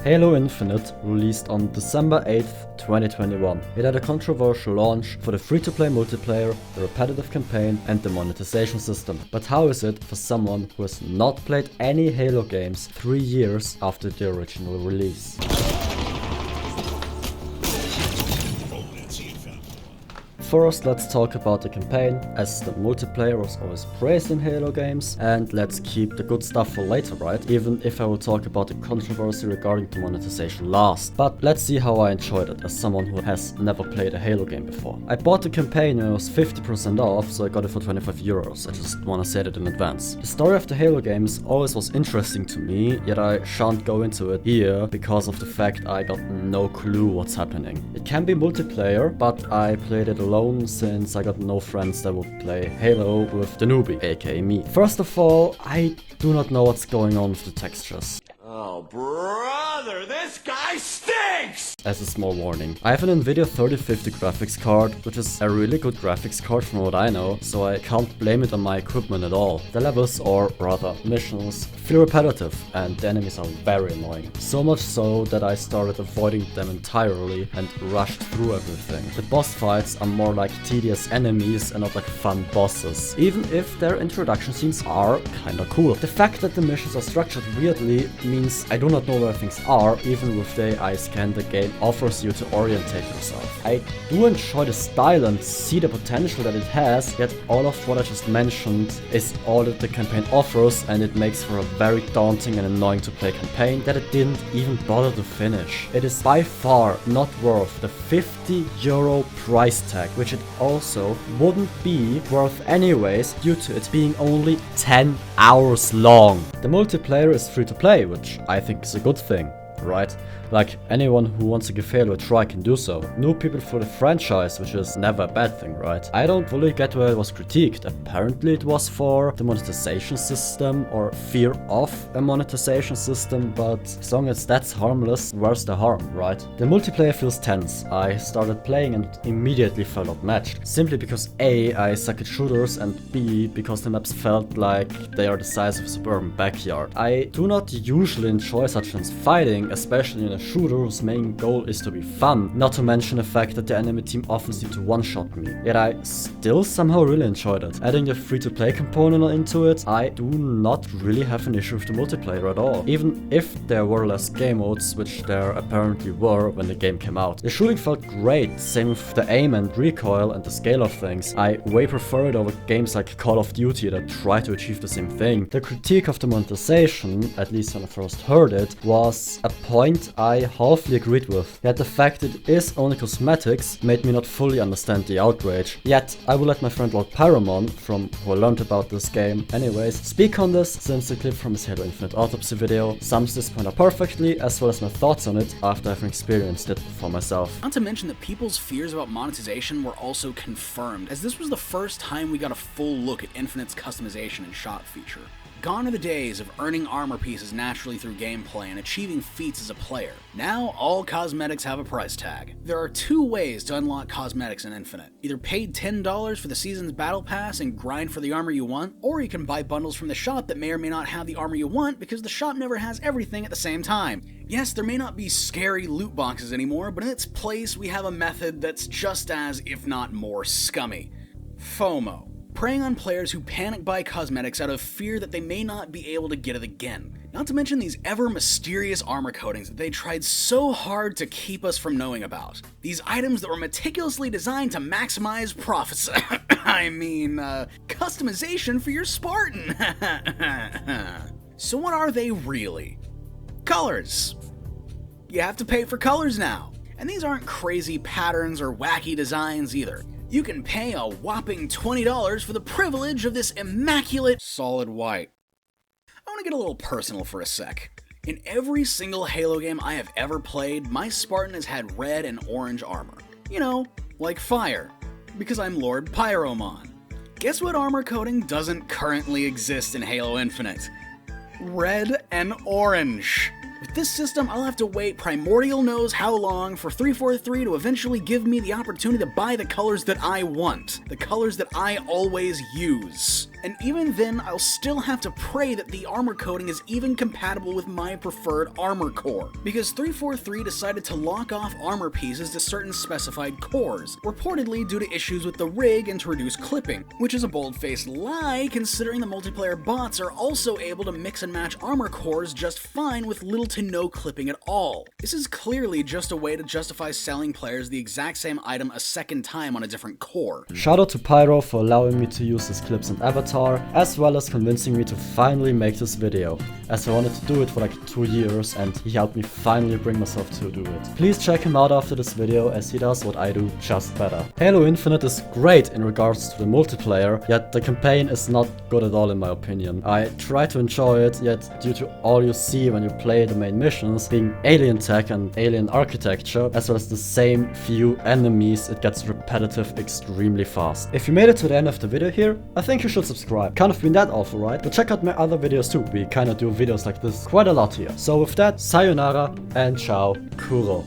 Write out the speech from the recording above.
Halo Infinite released on December 8th, 2021. It had a controversial launch for the free-to-play multiplayer, the repetitive campaign and the monetization system. But how is it for someone who has not played any Halo games 3 years after the original release? First, let's talk about the campaign, as the multiplayer was always praised in Halo games, and let's keep the good stuff for later, right? Even if I will talk about the controversy regarding the monetization last. But let's see how I enjoyed it as someone who has never played a Halo game before. I bought the campaign and it was 50% off, so I got it for 25 euros. I just wanna say that in advance. The story of the Halo games always was interesting to me, yet I shan't go into it here because of the fact I got no clue what's happening. It can be multiplayer, but I played it alone since I got no friends that would play Halo with the newbie, aka me. First of all, I do not know what's going on with the textures. Oh, brother, this guy stinks! As a small warning, I have an Nvidia 3050 graphics card, which is a really good graphics card from what I know, so I can't blame it on my equipment at all. The levels, or rather missions, feel repetitive and the enemies are very annoying. So much so that I started avoiding them entirely and rushed through everything. The boss fights are more like tedious enemies and not like fun bosses, even if their introduction scenes are kinda cool. The fact that the missions are structured weirdly means I do not know where things are, even with the AI scan the game offers you to orientate yourself. I do enjoy the style and see the potential that it has, yet all of what I just mentioned is all that the campaign offers, and it makes for a very daunting and annoying to play campaign that it didn't even bother to finish. It is by far not worth the 50 euro price tag, which it also wouldn't be worth anyways due to it being only 10 hours long. The multiplayer is free to play, which I think is a good thing, right? Like, anyone who wants to give Halo a try can do so. New people for the franchise, which is never a bad thing, right? I don't fully get where it was critiqued. Apparently it was for the monetization system or fear of a monetization system, but as long as that's harmless, where's the harm, right? The multiplayer feels tense. I started playing and immediately felt outmatched. Simply because A, I suck at shooters, and B, because the maps felt like they are the size of a suburban backyard. I do not usually enjoy such things fighting, especially in a shooter whose main goal is to be fun, not to mention the fact that the enemy team often seem to one-shot me. Yet I still somehow really enjoyed it. Adding the free-to-play component into it, I do not really have an issue with the multiplayer at all. Even if there were less game modes, which there apparently were when the game came out. The shooting felt great, same with the aim and recoil and the scale of things. I way prefer it over games like Call of Duty that try to achieve the same thing. The critique of the monetization, at least when I first heard it, was a point I halfly agreed with, yet the fact it is only cosmetics made me not fully understand the outrage. Yet I will let my friend lordpyromon, from who I learned about this game anyways, speak on this, since the clip from his Halo Infinite autopsy video sums this point up perfectly, as well as my thoughts on it after having experienced it for myself. Not to mention that people's fears about monetization were also confirmed, as this was the first time we got a full look at Infinite's customization and shop feature. Gone are the days of earning armor pieces naturally through gameplay and achieving feats as a player. Now, all cosmetics have a price tag. There are two ways to unlock cosmetics in Infinite. Either pay $10 for the season's battle pass and grind for the armor you want, or you can buy bundles from the shop that may or may not have the armor you want because the shop never has everything at the same time. Yes, there may not be scary loot boxes anymore, but in its place we have a method that's just as, if not more, scummy. FOMO. Preying on players who panic buy cosmetics out of fear that they may not be able to get it again. Not to mention these ever mysterious armor coatings that they tried so hard to keep us from knowing about. These items that were meticulously designed to maximize profits. Customization for your Spartan. So what are they really? Colors. You have to pay for colors now. And these aren't crazy patterns or wacky designs either. You can pay a whopping $20 for the privilege of this immaculate solid white. I want to get a little personal for a sec. In every single Halo game I have ever played, my Spartan has had red and orange armor. You know, like fire, because I'm lordpyromon. Guess what armor coating doesn't currently exist in Halo Infinite? Red and orange. With this system, I'll have to wait primordial knows how long for 343 to eventually give me the opportunity to buy the colors that I want. The colors that I always use. and even then I'll still have to pray that the armor coding is even compatible with my preferred armor core, because 343 decided to lock off armor pieces to certain specified cores, reportedly due to issues with the rig and to reduce clipping, which is a bold-faced lie considering the multiplayer bots are also able to mix and match armor cores just fine with little to no clipping at all. This is clearly just a way to justify selling players the exact same item a second time on a different core. Shout out to Pyro for allowing me to use his clips and avatar, as well as convincing me to finally make this video, as I wanted to do it for like 2 years and he helped me finally bring myself to do it. Please check him out after this video, as he does what I do just better. Halo Infinite is great in regards to the multiplayer, yet the campaign is not good at all in my opinion. I try to enjoy it, yet due to all you see when you play the main missions, being alien tech and alien architecture, as well as the same few enemies, it gets repetitive extremely fast. If you made it to the end of the video here, I think you should subscribe. Can't have been that awful, right? But check out my other videos too, we kinda do videos like this quite a lot here. So with that, sayonara and ciao, kuro.